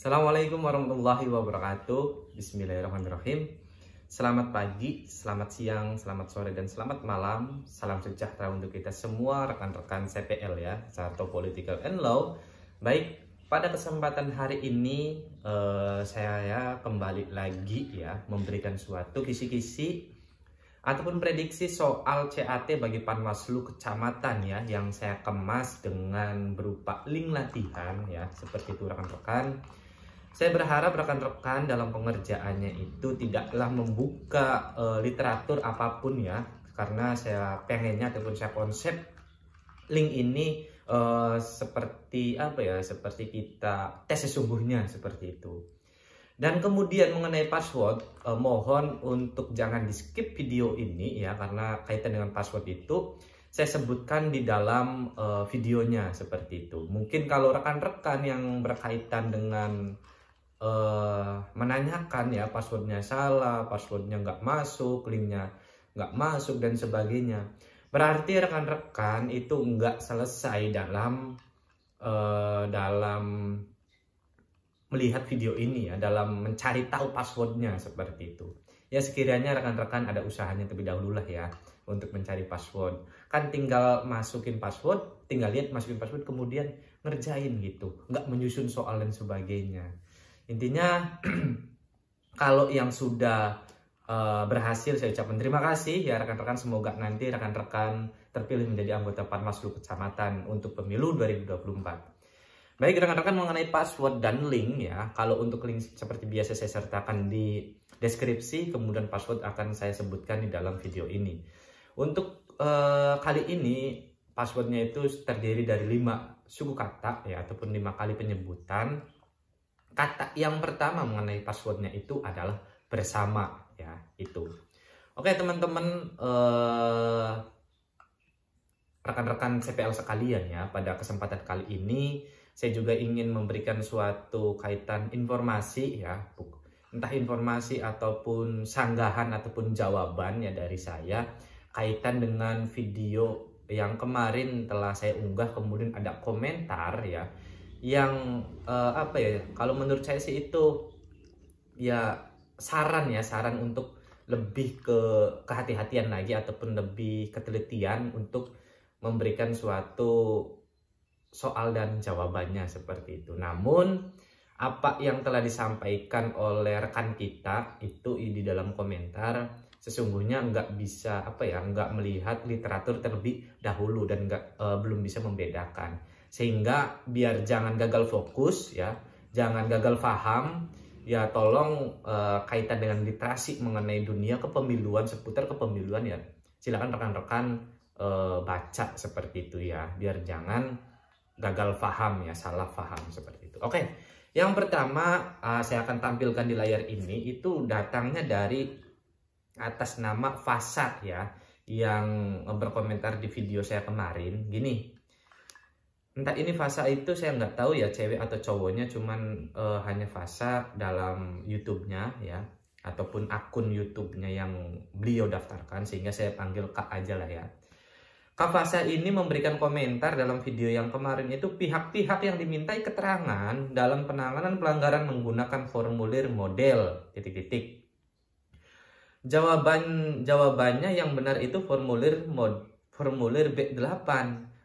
Assalamualaikum warahmatullahi wabarakatuh. Bismillahirrahmanirrahim. Selamat pagi, selamat siang, selamat sore, dan selamat malam. Salam sejahtera untuk kita semua rekan-rekan CPL ya, Carto Political and Law. Baik, pada kesempatan hari ini saya kembali lagi ya memberikan suatu kisi-kisi ataupun prediksi soal CAT bagi Panwaslu Kecamatan ya, yang saya kemas dengan berupa link latihan ya, seperti itu rekan-rekan. Saya berharap rekan-rekan dalam pengerjaannya itu tidaklah membuka literatur apapun ya, karena saya pengennya ataupun saya konsep link ini seperti apa ya, seperti kita tes sesungguhnya seperti itu. Dan kemudian mengenai password, mohon untuk jangan di skip video ini ya, karena kaitan dengan password itu saya sebutkan di dalam videonya seperti itu. Mungkin kalau rekan-rekan yang berkaitan dengan menanyakan ya passwordnya salah, passwordnya nggak masuk, linknya nggak masuk dan sebagainya, berarti rekan-rekan itu nggak selesai dalam melihat video ini ya, dalam mencari tahu passwordnya seperti itu ya. Sekiranya rekan-rekan ada usahanya terlebih dahulu lah ya untuk mencari password, kan tinggal masukin password, tinggal lihat masukin password kemudian ngerjain gitu, nggak menyusun soal dan sebagainya. Intinya kalau yang sudah berhasil saya ucapkan terima kasih ya rekan-rekan. Semoga nanti rekan-rekan terpilih menjadi anggota Panwaslu Kecamatan untuk pemilu 2024. Baik rekan-rekan, mengenai password dan link ya, kalau untuk link seperti biasa saya sertakan di deskripsi, kemudian password akan saya sebutkan di dalam video ini. Untuk kali ini passwordnya itu terdiri dari 5 suku kata ya, ataupun 5 kali penyebutan. Kata yang pertama mengenai passwordnya itu adalah bersama ya, itu. Oke teman-teman, rekan-rekan CPL sekalian ya, pada kesempatan kali ini saya juga ingin memberikan suatu kaitan informasi ya, entah informasi ataupun sanggahan ataupun jawaban ya dari saya kaitan dengan video yang kemarin telah saya unggah, kemudian ada komentar ya yang apa ya, kalau menurut saya sih itu ya saran untuk lebih kehati-hatian lagi ataupun lebih ketelitian untuk memberikan suatu soal dan jawabannya seperti itu. Namun apa yang telah disampaikan oleh rekan kita itu di dalam komentar sesungguhnya nggak bisa apa ya, nggak melihat literatur terlebih dahulu dan belum bisa membedakan, sehingga biar jangan gagal fokus ya, jangan gagal paham ya, tolong kaitan dengan literasi mengenai dunia kepemiluan, seputar kepemiluan ya, silakan rekan-rekan baca seperti itu ya, biar jangan gagal paham ya, salah paham seperti itu. Oke, yang pertama saya akan tampilkan di layar ini itu datangnya dari atas nama Fasa ya, yang berkomentar di video saya kemarin. Gini, entah ini Fasa itu saya nggak tahu ya cewek atau cowoknya, cuman hanya Fasa dalam YouTube-nya ya, ataupun akun YouTube-nya yang beliau daftarkan, sehingga saya panggil Kak aja lah ya. Kak Fasa ini memberikan komentar dalam video yang kemarin itu, pihak-pihak yang dimintai keterangan dalam penanganan pelanggaran menggunakan formulir model titik-titik. Jawabannya yang benar itu formulir B8,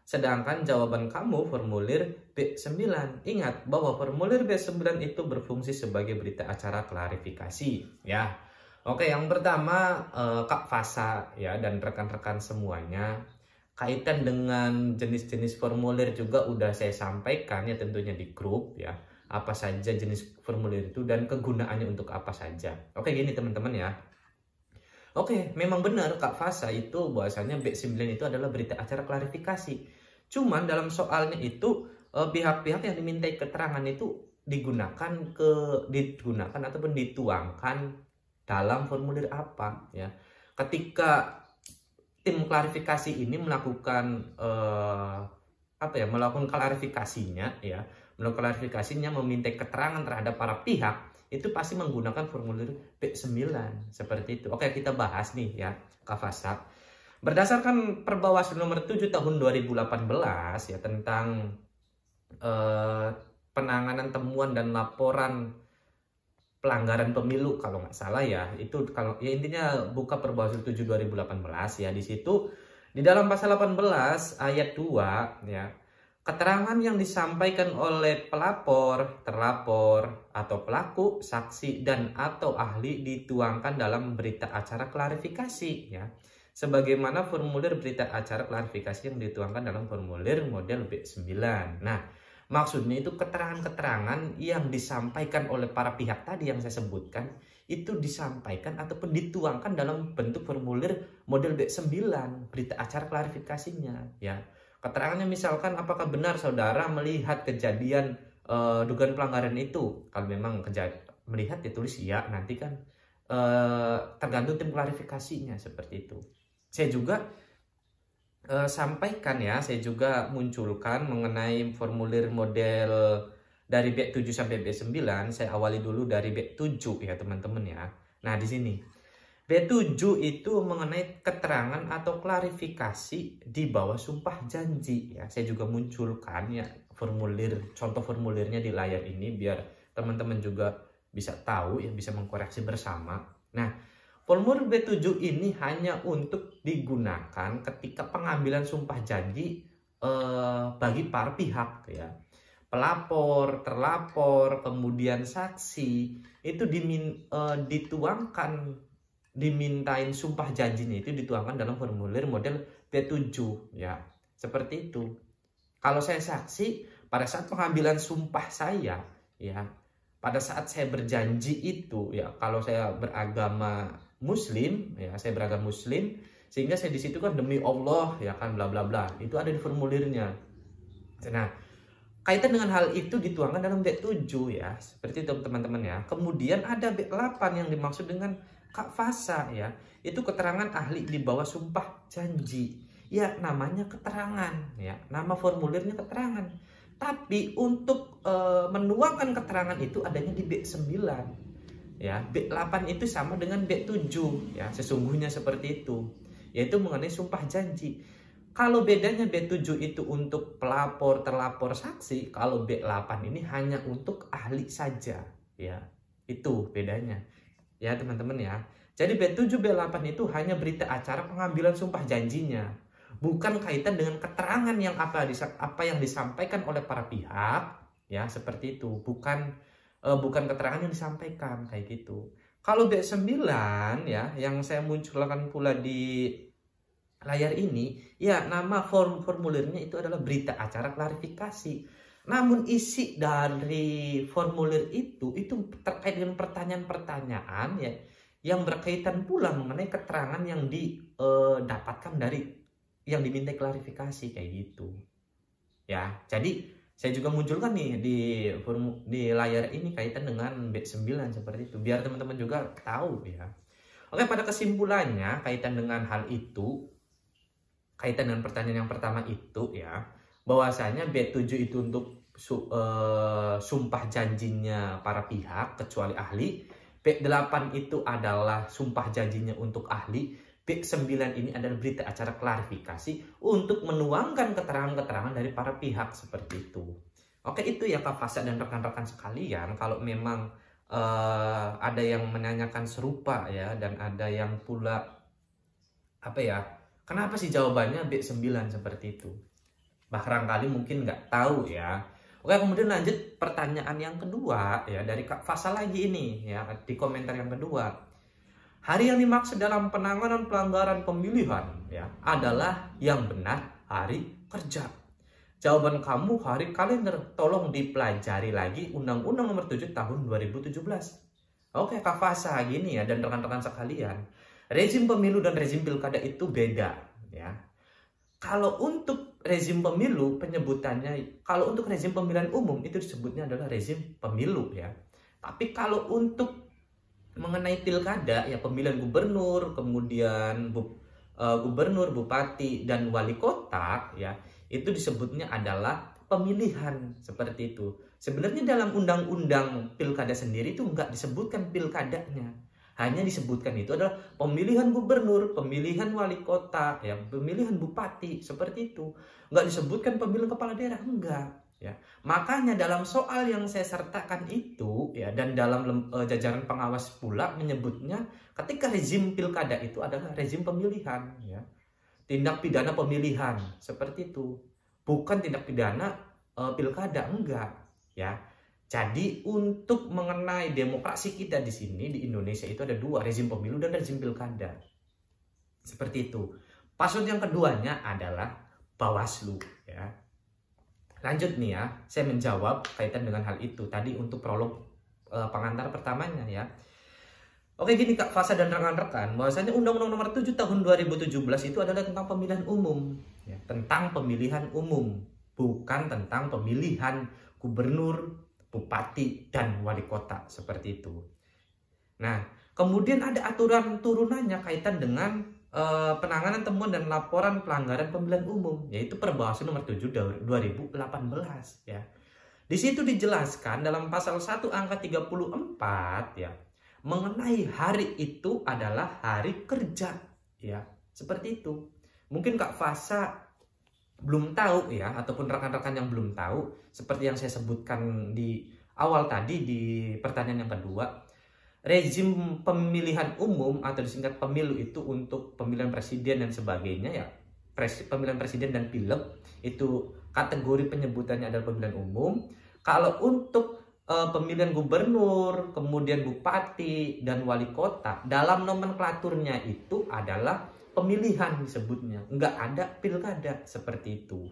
sedangkan jawaban kamu formulir B9. Ingat bahwa formulir B9 itu berfungsi sebagai berita acara klarifikasi ya. Oke, yang pertama Kak Fasa ya dan rekan-rekan semuanya, kaitan dengan jenis-jenis formulir juga udah saya sampaikan ya tentunya di grup ya, apa saja jenis formulir itu dan kegunaannya untuk apa saja. Oke, gini teman-teman ya. Oke, memang benar Kak Fasa itu bahwasanya B9 itu adalah berita acara klarifikasi. Cuman dalam soalnya itu pihak-pihak yang dimintai keterangan itu digunakan ataupun dituangkan dalam formulir apa ya. Ketika tim klarifikasi ini melakukan melakukan klarifikasinya ya, memintai keterangan terhadap para pihak, itu pasti menggunakan formulir B9 seperti itu. Oke, kita bahas nih ya Kak Fasa. Berdasarkan Perbawaslu nomor 7 tahun 2018 ya, tentang penanganan temuan dan laporan pelanggaran pemilu kalau nggak salah ya, itu kalau ya intinya buka Perbawaslu 7 2018 ya, di situ di dalam pasal 18 ayat 2 ya, keterangan yang disampaikan oleh pelapor, terlapor atau pelaku, saksi dan atau ahli dituangkan dalam berita acara klarifikasi ya. Sebagaimana formulir berita acara klarifikasi yang dituangkan dalam formulir model B9. Nah, maksudnya itu keterangan-keterangan yang disampaikan oleh para pihak tadi yang saya sebutkan itu disampaikan ataupun dituangkan dalam bentuk formulir model B9, berita acara klarifikasinya ya. Keterangannya misalkan apakah benar saudara melihat kejadian dugaan pelanggaran itu. Kalau memang melihat ditulis ya, nanti kan tergantung tim klarifikasinya seperti itu. Saya juga sampaikan ya, saya juga munculkan mengenai formulir model dari B7 sampai B9. Saya awali dulu dari B7 ya teman-teman ya. Nah di sini B7 itu mengenai keterangan atau klarifikasi di bawah sumpah janji ya. Saya juga munculkan ya formulir, contoh formulirnya di layar ini biar teman-teman juga bisa tahu ya, bisa mengkoreksi bersama. Nah, formulir B7 ini hanya untuk digunakan ketika pengambilan sumpah janji bagi para pihak ya. Pelapor, terlapor, kemudian saksi itu dimintain sumpah janjinya itu dituangkan dalam formulir model B7 ya. Seperti itu. Kalau saya saksi pada saat pengambilan sumpah saya ya, pada saat saya berjanji itu ya, kalau saya beragama Muslim ya, saya beragama Muslim, sehingga saya di situ kan demi Allah ya kan bla bla bla, itu ada di formulirnya. Nah, kaitan dengan hal itu dituangkan dalam B7 ya, seperti itu teman-teman ya. Kemudian ada B8 yang dimaksud dengan kafasa ya, itu keterangan ahli di bawah sumpah janji. Ya namanya keterangan ya, nama formulirnya keterangan. Tapi untuk menuangkan keterangan itu adanya di B9. Ya, B8 itu sama dengan B7 ya, sesungguhnya seperti itu, yaitu mengenai sumpah janji. Kalau bedanya B7 itu untuk pelapor, terlapor, saksi, kalau B8 ini hanya untuk ahli saja ya. Itu bedanya ya teman-teman ya. Jadi B7 B8 itu hanya berita acara pengambilan sumpah janjinya, bukan kaitan dengan keterangan yang apa yang disampaikan oleh para pihak ya, seperti itu. Bukan keterangan yang disampaikan kayak gitu. Kalau B9 ya, yang saya munculkan pula di layar ini ya, nama formulirnya itu adalah berita acara klarifikasi. Namun isi dari formulir itu terkait dengan pertanyaan-pertanyaan ya, yang berkaitan pula mengenai keterangan yang didapatkan dari yang diminta klarifikasi kayak gitu ya. Jadi saya juga munculkan nih di layar ini kaitan dengan B9 seperti itu, biar teman-teman juga tahu ya. Oke, pada kesimpulannya kaitan dengan hal itu, kaitan dengan pertanyaan yang pertama itu ya, bahwasanya B7 itu untuk sumpah janjinya para pihak kecuali ahli. B8 itu adalah sumpah janjinya untuk ahli. B9 ini adalah berita acara klarifikasi untuk menuangkan keterangan-keterangan dari para pihak seperti itu. Oke, itu ya Kak Fasa dan rekan-rekan sekalian. Kalau memang ada yang menanyakan serupa ya, dan ada yang pula apa ya, kenapa sih jawabannya B9 seperti itu, barangkali mungkin nggak tahu ya. Oke, kemudian lanjut pertanyaan yang kedua ya, dari Kak Fasa lagi ini ya, di komentar yang kedua. Hari yang dimaksud dalam penanganan pelanggaran pemilihan ya adalah yang benar hari kerja. Jawaban kamu hari kalender. Tolong dipelajari lagi Undang-Undang Nomor 7 Tahun 2017. Oke Kak Fasa gini ya, dan rekan-rekan sekalian. Rezim pemilu dan rezim pilkada itu beda ya. Kalau untuk rezim pemilu penyebutannya, kalau untuk rezim pemilihan umum itu disebutnya adalah rezim pemilu ya. Tapi kalau untuk mengenai pilkada ya, pemilihan gubernur, kemudian gubernur, bupati dan wali kota ya, itu disebutnya adalah pemilihan seperti itu. Sebenarnya dalam undang-undang pilkada sendiri itu nggak disebutkan pilkadanya, hanya disebutkan itu adalah pemilihan gubernur, pemilihan wali kota ya, pemilihan bupati seperti itu. Nggak disebutkan pemilihan kepala daerah, enggak. ya. Makanya dalam soal yang saya sertakan itu ya, dan dalam jajaran pengawas pula menyebutnya ketika rezim pilkada itu adalah rezim pemilihan ya. Tindak pidana pemilihan seperti itu. Bukan tindak pidana pilkada, enggak ya. Jadi untuk mengenai demokrasi kita di sini di Indonesia itu ada dua, rezim pemilu dan rezim pilkada. Seperti itu. Pasal yang keduanya adalah Bawaslu ya. Lanjut nih ya, saya menjawab kaitan dengan hal itu tadi untuk prolog pengantar pertamanya ya. Oke gini Kak Fasa dan rekan-rekan, bahwasanya Undang-Undang Nomor 7 Tahun 2017 itu adalah tentang pemilihan umum ya, tentang pemilihan umum, bukan tentang pemilihan gubernur, bupati, dan wali kota seperti itu. Nah, kemudian ada aturan turunannya kaitan dengan penanganan temuan dan laporan pelanggaran pemilihan umum, yaitu Perbawaslu Nomor 7 2018 ya. Di situ dijelaskan dalam pasal 1 angka 34 ya, mengenai hari itu adalah hari kerja ya. Seperti itu. Mungkin Kak Fasa belum tahu ya, ataupun rekan-rekan yang belum tahu, seperti yang saya sebutkan di awal tadi di pertanyaan yang kedua, rezim pemilihan umum atau disingkat pemilu itu untuk pemilihan presiden dan sebagainya ya, pemilihan presiden dan pileg itu kategori penyebutannya adalah pemilihan umum. Kalau untuk pemilihan gubernur, kemudian bupati dan wali kota, dalam nomenklaturnya itu adalah pemilihan disebutnya, nggak ada pilkada seperti itu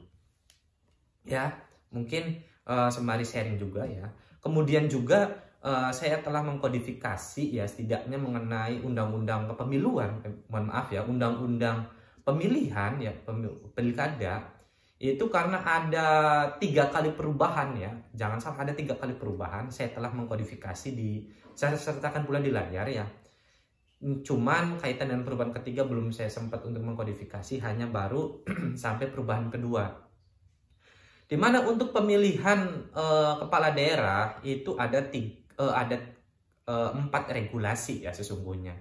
ya. Mungkin sembari sharing juga ya. Kemudian juga saya telah mengkodifikasi ya, setidaknya mengenai undang-undang kepemiluan, mohon maaf ya, undang-undang pemilihan ya, pilkada itu karena ada 3 kali perubahan ya, jangan salah, ada 3 kali perubahan. Saya telah mengkodifikasi saya sertakan pula di layar ya. Cuman kaitan dengan perubahan ketiga belum saya sempat untuk mengkodifikasi, hanya baru sampai perubahan kedua. Dimana untuk pemilihan kepala daerah itu ada 4 regulasi ya sesungguhnya.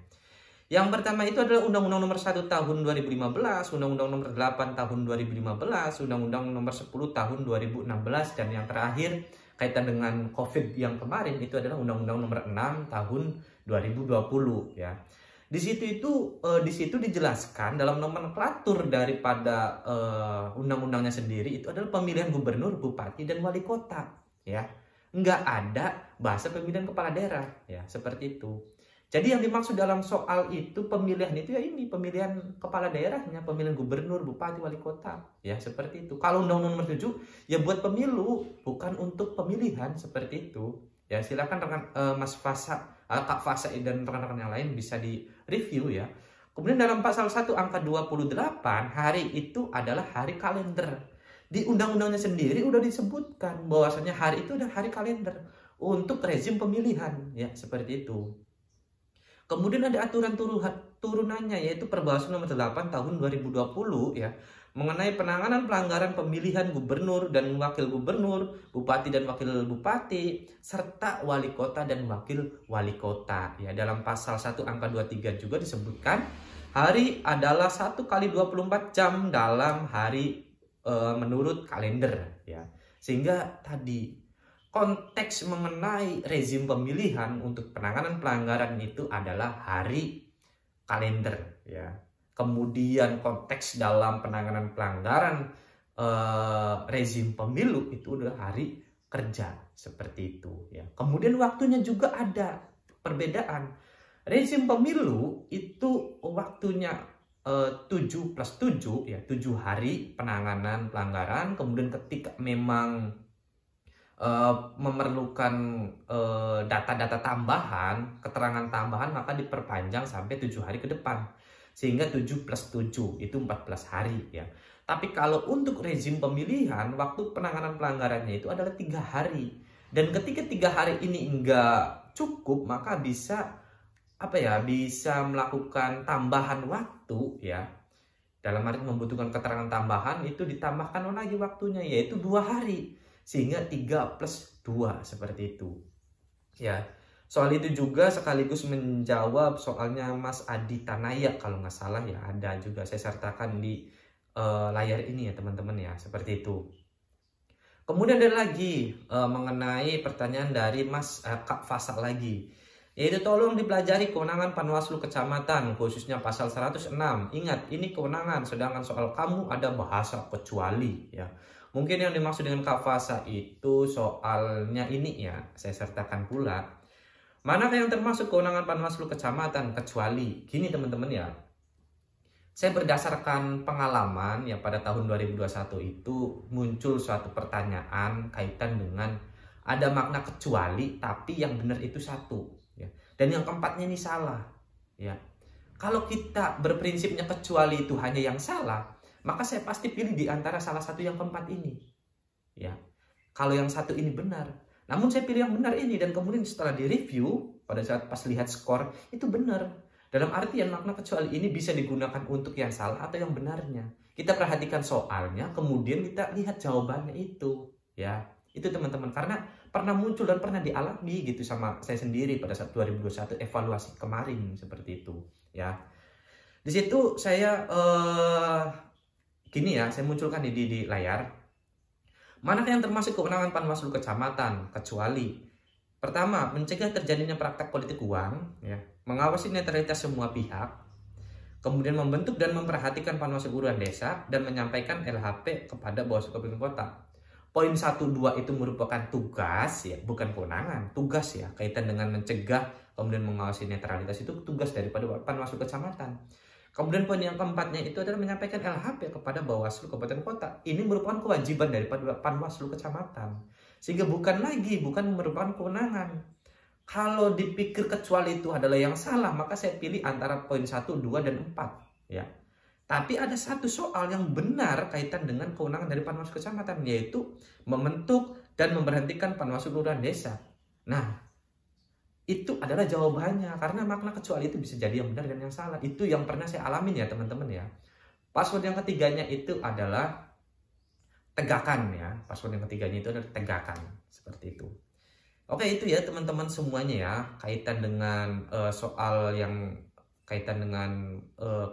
Yang pertama itu adalah Undang-Undang Nomor 1 Tahun 2015, Undang-Undang Nomor 8 Tahun 2015, Undang-Undang Nomor 10 Tahun 2016, dan yang terakhir kaitan dengan COVID yang kemarin itu adalah Undang-Undang Nomor 6 Tahun 2020 ya. Di situ dijelaskan dalam nomenklatur daripada undang-undangnya sendiri itu adalah pemilihan gubernur, bupati, dan wali kota ya. Nggak ada bahasa pemilihan kepala daerah ya, seperti itu. Jadi yang dimaksud dalam soal itu pemilihan itu ya ini pemilihan kepala daerahnya, pemilihan gubernur, bupati, wali kota ya, seperti itu. Kalau Undang-Undang Nomor 7 ya buat pemilu, bukan untuk pemilihan, seperti itu. Ya silakan rekan Mas Fasa, Kak Fasa dan rekan-rekan yang lain bisa di review ya. Kemudian dalam pasal 1 angka 28, hari itu adalah hari kalender. Di undang-undangnya sendiri udah disebutkan bahwasanya hari itu adalah hari kalender untuk rezim pemilihan ya, seperti itu. Kemudian ada aturan turunannya yaitu Perbawaslu Nomor 8 Tahun 2020 ya, mengenai penanganan pelanggaran pemilihan gubernur dan wakil gubernur, bupati dan wakil bupati, serta wali kota dan wakil wali kota ya. Dalam pasal 1 angka 23 juga disebutkan hari adalah 1 kali 24 jam dalam hari menurut kalender ya. Sehingga tadi konteks mengenai rezim pemilihan untuk penanganan pelanggaran itu adalah hari kalender ya. Kemudian konteks dalam penanganan pelanggaran rezim pemilu itu adalah hari kerja, seperti itu ya. Kemudian waktunya juga ada perbedaan. Rezim pemilu itu waktunya 7+7 ya, 7 hari penanganan pelanggaran. Kemudian ketika memang memerlukan data-data tambahan, keterangan tambahan, maka diperpanjang sampai 7 hari ke depan, sehingga 7+7 itu 14 hari ya. Tapi kalau untuk rezim pemilihan, waktu penanganan pelanggarannya itu adalah 3 hari. Dan ketika 3 hari ini enggak cukup, maka bisa bisa melakukan tambahan waktu ya. Dalam arti membutuhkan keterangan tambahan, itu ditambahkan lagi waktunya, yaitu 2 hari. Sehingga 3+2 seperti itu ya. Soal itu juga sekaligus menjawab soalnya Mas Adi Tanaya kalau nggak salah ya, ada juga saya sertakan di layar ini ya teman-teman ya, seperti itu. Kemudian ada lagi mengenai pertanyaan dari Kak Fasa lagi. Yaitu tolong dipelajari kewenangan Panwaslu Kecamatan khususnya pasal 106. Ingat, ini kewenangan, sedangkan soal kamu ada bahasa kecuali ya. Mungkin yang dimaksud dengan Kak Fasa itu soalnya ini ya, saya sertakan pula. Manakah yang termasuk kewenangan Panwaslu Kecamatan kecuali? Gini teman-teman ya. Saya berdasarkan pengalaman ya pada tahun 2021 itu muncul suatu pertanyaan kaitan dengan ada makna kecuali tapi yang benar itu satu ya. Dan yang keempatnya ini salah ya. Kalau kita berprinsipnya kecuali itu hanya yang salah, maka saya pasti pilih di antara salah satu yang keempat ini ya. Kalau yang satu ini benar, namun saya pilih yang benar ini dan kemudian setelah direview pada saat pas lihat skor itu benar. Dalam artian makna kecuali ini bisa digunakan untuk yang salah atau yang benarnya. Kita perhatikan soalnya, kemudian kita lihat jawabannya itu. Ya, itu teman-teman. Karena pernah muncul dan pernah dialami gitu sama saya sendiri pada saat 2021 evaluasi kemarin seperti itu. Ya, di situ saya gini ya, saya munculkan di layar. Manakah yang termasuk kewenangan Panwaslu Kecamatan kecuali pertama, mencegah terjadinya praktek politik uang, ya, mengawasi netralitas semua pihak, kemudian membentuk dan memperhatikan Panwaslu Kelurahan Desa dan menyampaikan LHP kepada Bawaslu Kabupaten Kota. Poin 1, 2 itu merupakan tugas ya, bukan kewenangan, tugas ya, kaitan dengan mencegah kemudian mengawasi netralitas itu tugas daripada Panwaslu Kecamatan. Kemudian poin yang keempatnya itu adalah menyampaikan LHP kepada Bawaslu Kabupaten Kota. Ini merupakan kewajiban daripada Panwaslu Kecamatan. Sehingga bukan merupakan kewenangan. Kalau dipikir kecuali itu adalah yang salah, maka saya pilih antara poin 1, 2, dan 4. Ya. Tapi ada satu soal yang benar kaitan dengan kewenangan dari Panwaslu Kecamatan, yaitu membentuk dan memberhentikan Panwaslu Kelurahan Desa. Nah, itu adalah jawabannya, karena makna kecuali itu bisa jadi yang benar dan yang salah. Itu yang pernah saya alamin ya teman-teman ya. Password yang ketiganya itu adalah tegakan ya. Password yang ketiganya itu adalah tegakan. Seperti itu. Oke, itu ya teman-teman semuanya ya. Kaitan dengan soal yang kaitan dengan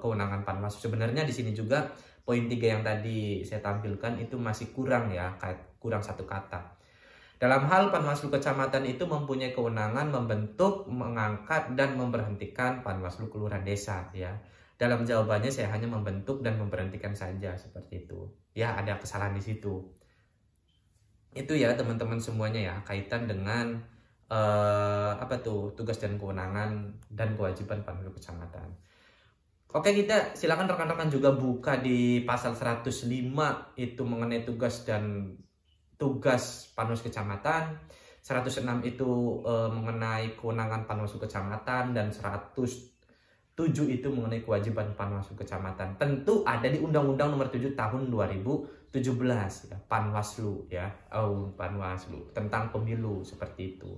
kewenangan Panwaslu. Sebenarnya di sini juga poin 3 yang tadi saya tampilkan itu masih kurang ya. Kurang satu kata. Dalam hal Panwaslu Kecamatan itu mempunyai kewenangan membentuk, mengangkat, dan memberhentikan Panwaslu Kelurahan Desa ya. Dalam jawabannya saya hanya membentuk dan memberhentikan saja seperti itu. Ya, ada kesalahan di situ. Itu ya teman-teman semuanya ya, kaitan dengan tugas dan kewenangan dan kewajiban Panwaslu Kecamatan. Oke, kita silakan rekan-rekan juga buka di pasal 105 itu mengenai tugas Panwaslu Kecamatan, 106 itu mengenai kewenangan Panwaslu Kecamatan, dan 107 itu mengenai kewajiban Panwaslu Kecamatan. Tentu ada di Undang-Undang Nomor 7 Tahun 2017 ya, Panwaslu ya, Panwaslu tentang pemilu seperti itu.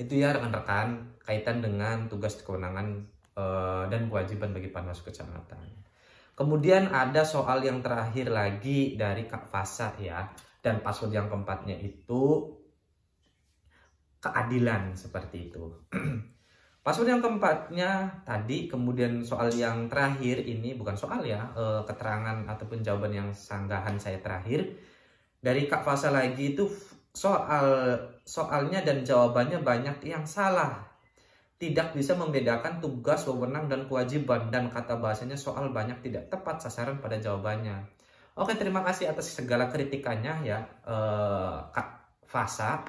Itu ya rekan-rekan kaitan dengan tugas kewenangan dan kewajiban bagi Panwaslu Kecamatan. Kemudian ada soal yang terakhir lagi dari Kak Fasa ya. Dan password yang keempatnya itu keadilan seperti itu. Password yang keempatnya tadi, kemudian soal yang terakhir ini bukan soal ya, keterangan ataupun jawaban yang sanggahan saya terakhir dari Kak Fasa lagi itu soalnya dan jawabannya banyak yang salah. Tidak bisa membedakan tugas, wewenang, dan kewajiban, dan kata bahasanya soal banyak tidak tepat sasaran pada jawabannya. Oke, terima kasih atas segala kritikannya ya, Kak Fasa.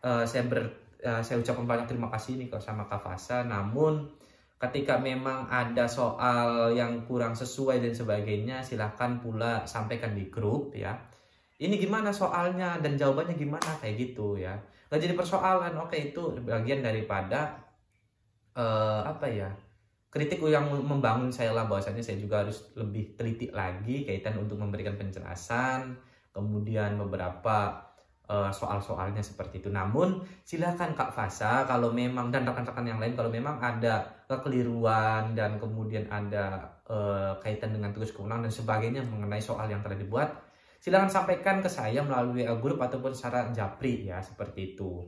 Saya ucapkan banyak terima kasih nih sama Kak Fasa. Namun ketika memang ada soal yang kurang sesuai dan sebagainya, silahkan pula sampaikan di grup ya. Ini gimana soalnya dan jawabannya gimana kayak gitu ya. Nggak jadi persoalan. Oke, itu bagian daripada kritik yang membangun saya lah, bahwasanya saya juga harus lebih teliti lagi kaitan untuk memberikan penjelasan, kemudian beberapa soal-soalnya seperti itu. Namun silakan Kak Fasa kalau memang dan rekan-rekan yang lain kalau memang ada kekeliruan dan kemudian ada kaitan dengan tugas kewenangan dan sebagainya mengenai soal yang telah dibuat, silakan sampaikan ke saya melalui grup ataupun secara japri ya, seperti itu.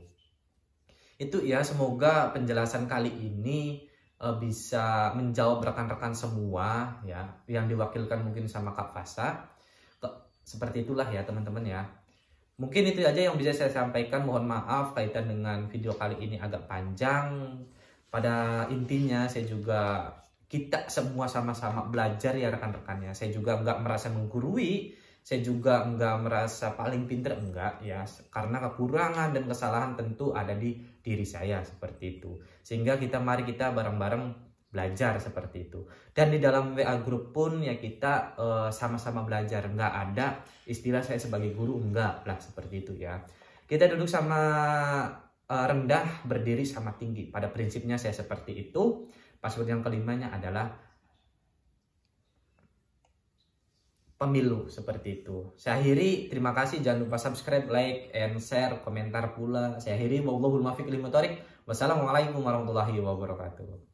Itu ya, semoga penjelasan kali ini bisa menjawab rekan-rekan semua ya, yang diwakilkan mungkin sama Kak Fasa. Seperti itulah ya teman-teman ya. Mungkin itu aja yang bisa saya sampaikan. Mohon maaf kaitan dengan video kali ini agak panjang. Pada intinya saya juga, kita semua sama-sama belajar ya rekan-rekannya. Saya juga nggak merasa menggurui, saya juga nggak merasa paling pinter, enggak ya. Karena kekurangan dan kesalahan tentu ada di diri saya seperti itu. Sehingga mari kita bareng-bareng belajar seperti itu. Dan di dalam WA grup pun ya kita sama-sama belajar. Nggak ada istilah saya sebagai guru, enggak lah seperti itu ya. Kita duduk sama rendah, berdiri sama tinggi. Pada prinsipnya saya seperti itu. Password yang kelimanya adalah pemilu seperti itu. Saya akhiri, terima kasih, jangan lupa subscribe, like, and share, komentar pula. Saya akhiri, wassalamualaikum warahmatullahi wabarakatuh.